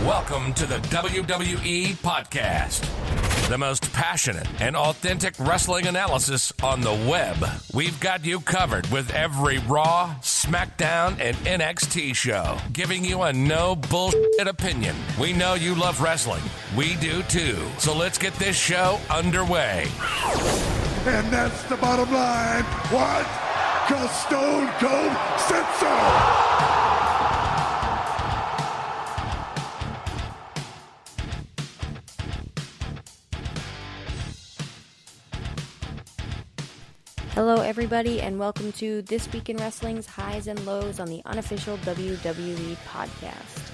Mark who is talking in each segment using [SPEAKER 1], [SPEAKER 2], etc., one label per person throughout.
[SPEAKER 1] Welcome to the WWE Podcast, the most passionate and authentic wrestling analysis on the web. We've got you covered with every Raw, SmackDown, and NXT show, giving you a no bullshit opinion. We know you love wrestling. We do too. So let's get this show underway.
[SPEAKER 2] And that's the bottom line. What? 'Cause Stone Cold said so.
[SPEAKER 3] Hello everybody and welcome to This Week in Wrestling's Highs and Lows on the unofficial WWE podcast.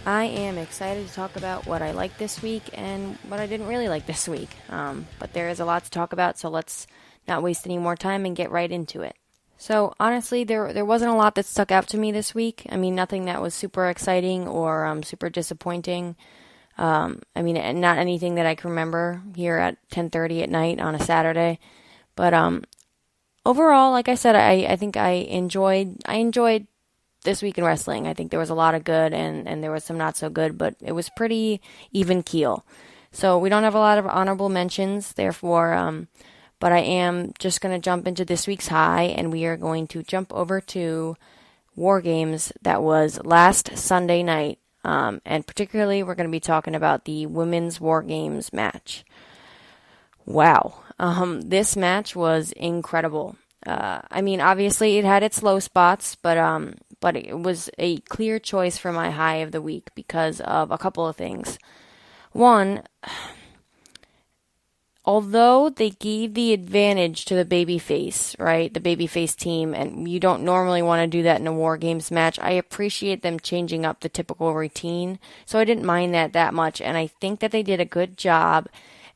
[SPEAKER 3] I am excited to talk about what I liked this week and what I didn't really like this week. But there is a lot to talk about, so let's not waste any more time and get right into it. So honestly, there wasn't a lot that stuck out to me this week. I mean, nothing that was super exciting or super disappointing. Not anything that I can remember here at 10:30 at night on a Saturday. But overall, like I said, I think I enjoyed This Week in Wrestling. I think there was a lot of good and there was some not so good, but it was pretty even keel. So we don't have a lot of honorable mentions, therefore, but I am just going to jump into this week's high, and we are going to jump over to War Games that was last Sunday night, and particularly we're going to be talking about the Women's War Games match. Wow. This match was incredible. Obviously it had its low spots, but it was a clear choice for my high of the week because of a couple of things. One, although they gave the advantage to the babyface, right, the babyface team, and you don't normally want to do that in a War Games match, I appreciate them changing up the typical routine, so I didn't mind that much, and I think that they did a good job.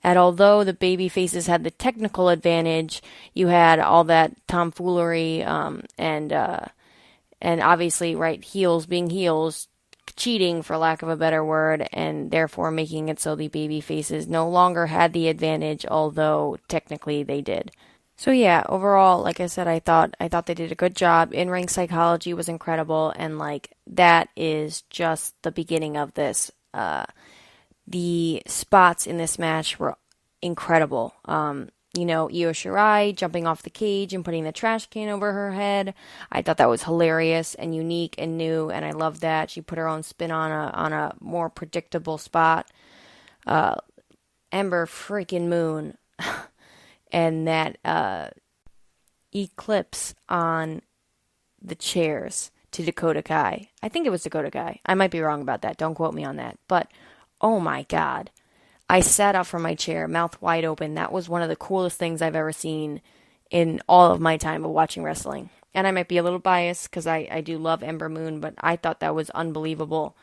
[SPEAKER 3] And although the baby faces had the technical advantage, you had all that tomfoolery and obviously, right, heels being heels, cheating for lack of a better word, and therefore making it so the baby faces no longer had the advantage, although technically they did. So yeah, overall, like I said, I thought they did a good job. In-ring psychology was incredible, and that is just the beginning of this. The spots in this match were incredible. Io Shirai jumping off the cage and putting the trash can over her head. I thought that was hilarious and unique and new, and I loved that. She put her own spin on a more predictable spot. Ember freaking Moon and that eclipse on the chairs to Dakota Kai. I think it was Dakota Kai. I might be wrong about that. Don't quote me on that. But oh my God. I sat up from my chair, mouth wide open. That was one of the coolest things I've ever seen in all of my time of watching wrestling. And I might be a little biased because I do love Ember Moon, but I thought that was unbelievable.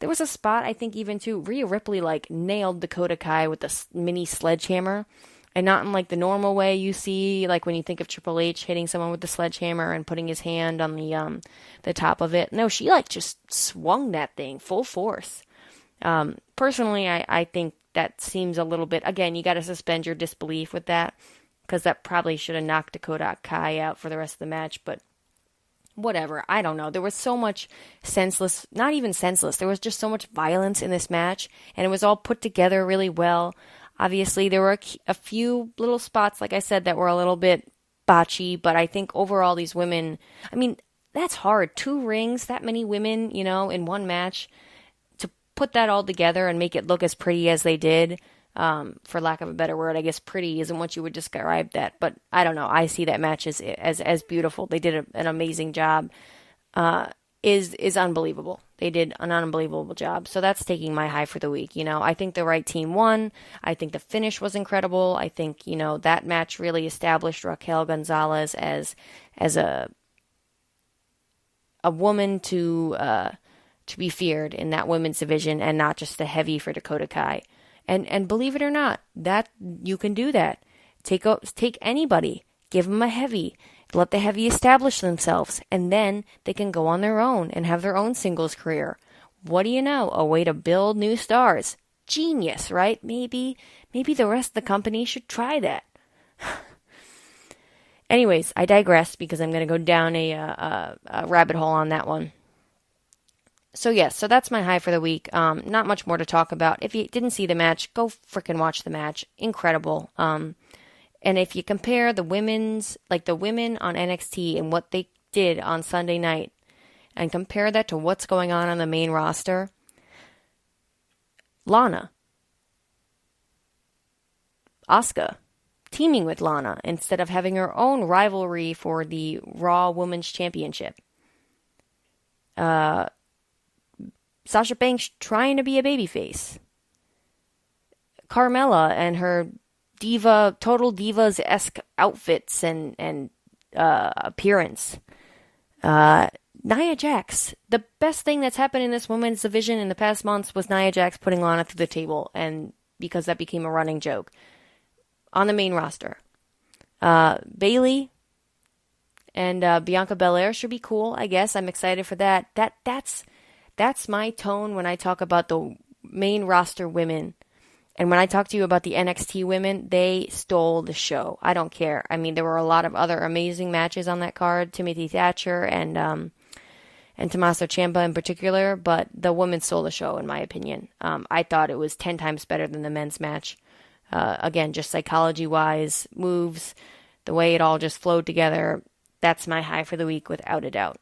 [SPEAKER 3] There was a spot, I think even too, Rhea Ripley nailed Dakota Kai with the mini sledgehammer. And not in the normal way you see, when you think of Triple H hitting someone with the sledgehammer and putting his hand on the top of it. No, she just swung that thing full force. Personally, I think that seems a little bit, again, you got to suspend your disbelief with that, because that probably should have knocked Dakota Kai out for the rest of the match, but whatever, I don't know. There was so much not even senseless, there was just so much violence in this match, and it was all put together really well. Obviously, there were a few little spots, like I said, that were a little bit botchy, but I think overall these women, that's hard. 2 rings, that many women, in one match, put that all together and make it look as pretty as they did, for lack of a better word. I guess pretty isn't what you would describe that, but I don't know. I see that match as beautiful. They did an amazing job. Is unbelievable. They did an unbelievable job. So that's taking my high for the week. I think the right team won. I think the finish was incredible. I think, that match really established Raquel Gonzalez as a woman to be feared in that women's division, and not just the heavy for Dakota Kai. And believe it or not, that you can do that. Take anybody, give them a heavy, let the heavy establish themselves, and then they can go on their own and have their own singles career. What do you know? A way to build new stars. Genius, right? Maybe the rest of the company should try that. Anyways, I digress because I'm going to go down a rabbit hole on that one. So yes, so that's my high for the week. Not much more to talk about. If you didn't see the match, go freaking watch the match. Incredible. And if you compare the women on NXT and what they did on Sunday night, and compare that to what's going on the main roster, Lana, Asuka, teaming with Lana instead of having her own rivalry for the Raw Women's Championship. Sasha Banks trying to be a babyface. Carmella and her total divas-esque outfits and appearance. Nia Jax. The best thing that's happened in this women's division in the past months was Nia Jax putting Lana through the table, and because that became a running joke on the main roster. Bayley and Bianca Belair should be cool, I guess. I'm excited for that. That's my tone when I talk about the main roster women. And when I talk to you about the NXT women, they stole the show. I don't care. I mean, there were a lot of other amazing matches on that card. Timothy Thatcher and Tommaso Ciampa in particular, but the women stole the show, in my opinion. I thought it was 10 times better than the men's match. Again, just psychology-wise, moves, the way it all just flowed together. That's my high for the week, without a doubt.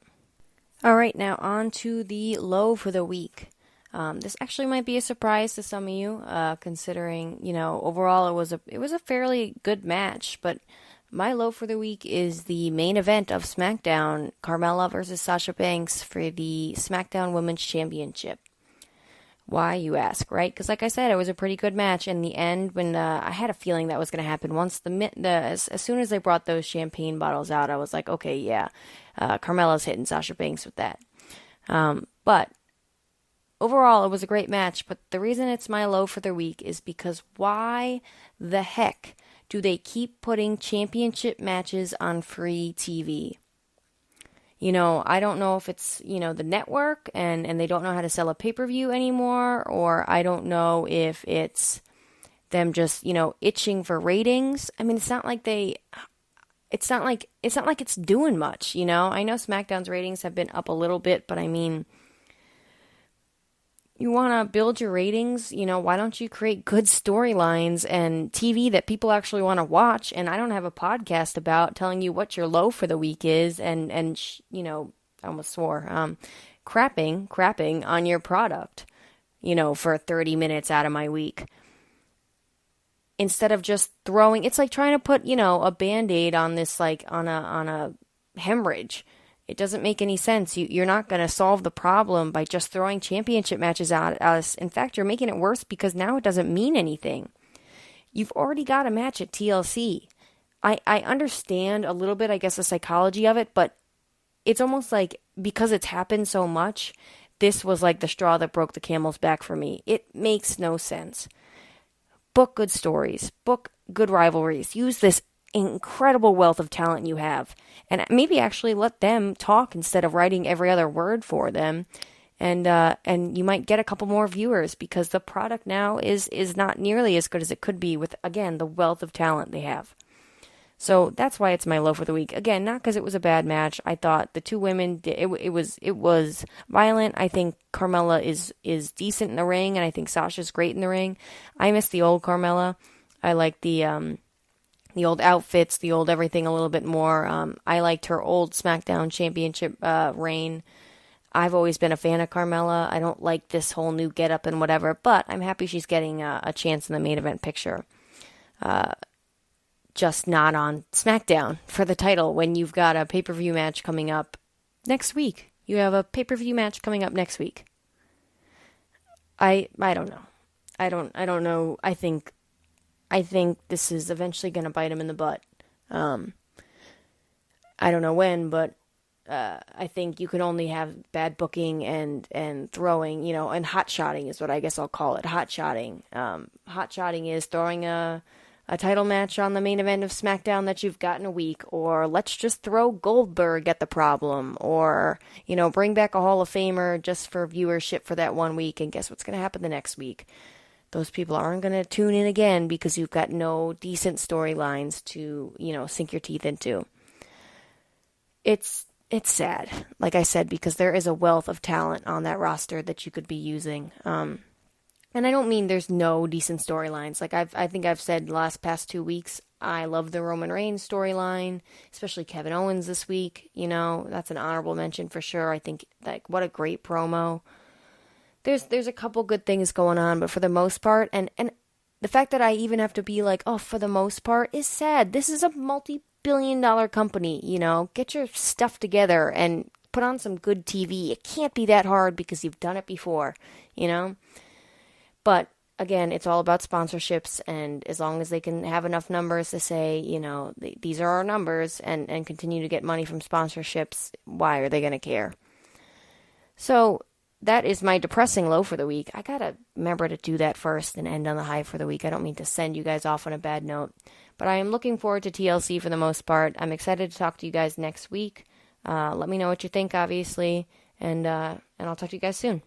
[SPEAKER 3] All right, now on to the low for the week. This actually might be a surprise to some of you, considering, overall it was a fairly good match, but my low for the week is the main event of SmackDown, Carmella versus Sasha Banks for the SmackDown Women's Championship. Why, you ask, right? Because like I said, it was a pretty good match. In the end, when I had a feeling that was going to happen, once as soon as they brought those champagne bottles out, I was like, okay, yeah, Carmella's hitting Sasha Banks with that. But overall, it was a great match. But the reason it's my low for the week is because why the heck do they keep putting championship matches on free TV? I don't know if it's, the network and they don't know how to sell a pay-per-view anymore, or I don't know if it's them just, itching for ratings. I mean, it's not like it's doing much, I know SmackDown's ratings have been up a little bit, but I mean, you want to build your ratings, why don't you create good storylines and TV that people actually want to watch? And I don't have a podcast about telling you what your low for the week is and I almost swore, crapping on your product, for 30 minutes out of my week. Instead of just it's like trying to put, a Band-Aid on this, like on a hemorrhage. It doesn't make any sense. You're not going to solve the problem by just throwing championship matches at us. In fact, you're making it worse because now it doesn't mean anything. You've already got a match at TLC. I understand a little bit, I guess, the psychology of it, but it's almost like because it's happened so much, this was like the straw that broke the camel's back for me. It makes no sense. Book good stories. Book good rivalries. Use this incredible wealth of talent you have, and maybe actually let them talk instead of writing every other word for them, and you might get a couple more viewers because the product now is not nearly as good as it could be with, again, the wealth of talent they have. So that's why it's my low for the week. Again, not because it was a bad match. I thought the two women, it was violent. I think Carmella is decent in the ring, and I think Sasha's great in the ring. I miss the old Carmella. I like the old outfits, the old everything a little bit more. I liked her old SmackDown Championship reign. I've always been a fan of Carmella. I don't like this whole new getup and whatever, but I'm happy she's getting a chance in the main event picture. Just not on SmackDown for the title when you've got a pay-per-view match coming up next week. You have a pay-per-view match coming up next week. I don't know. I don't know. I think this is eventually going to bite him in the butt. I don't know when, but I think you can only have bad booking and throwing, and hot-shotting is what I guess I'll call it. Hot-shotting. Hot-shotting is throwing a title match on the main event of SmackDown that you've got in a week, or let's just throw Goldberg at the problem, or, bring back a Hall of Famer just for viewership for that 1 week, and guess what's going to happen the next week? Those people aren't going to tune in again because you've got no decent storylines to, sink your teeth into. It's it's sad, like I said, because there is a wealth of talent on that roster that you could be using. And I don't mean there's no decent storylines. Like I think I've said the past 2 weeks, I love the Roman Reigns storyline, especially Kevin Owens this week. You know, that's an honorable mention for sure. I think, like, what a great promo. There's a couple good things going on, but for the most part, and the fact that I even have to be like, oh, for the most part, is sad. This is a multi-billion-dollar company, you know. Get your stuff together and put on some good TV. It can't be that hard because you've done it before, you know. But again, it's all about sponsorships, and as long as they can have enough numbers to say, you know, these are our numbers, and continue to get money from sponsorships, why are they going to care? So that is my depressing low for the week. I got to remember to do that first and end on the high for the week. I don't mean to send you guys off on a bad note, but I am looking forward to TLC for the most part. I'm excited to talk to you guys next week. Let me know what you think, obviously, and I'll talk to you guys soon.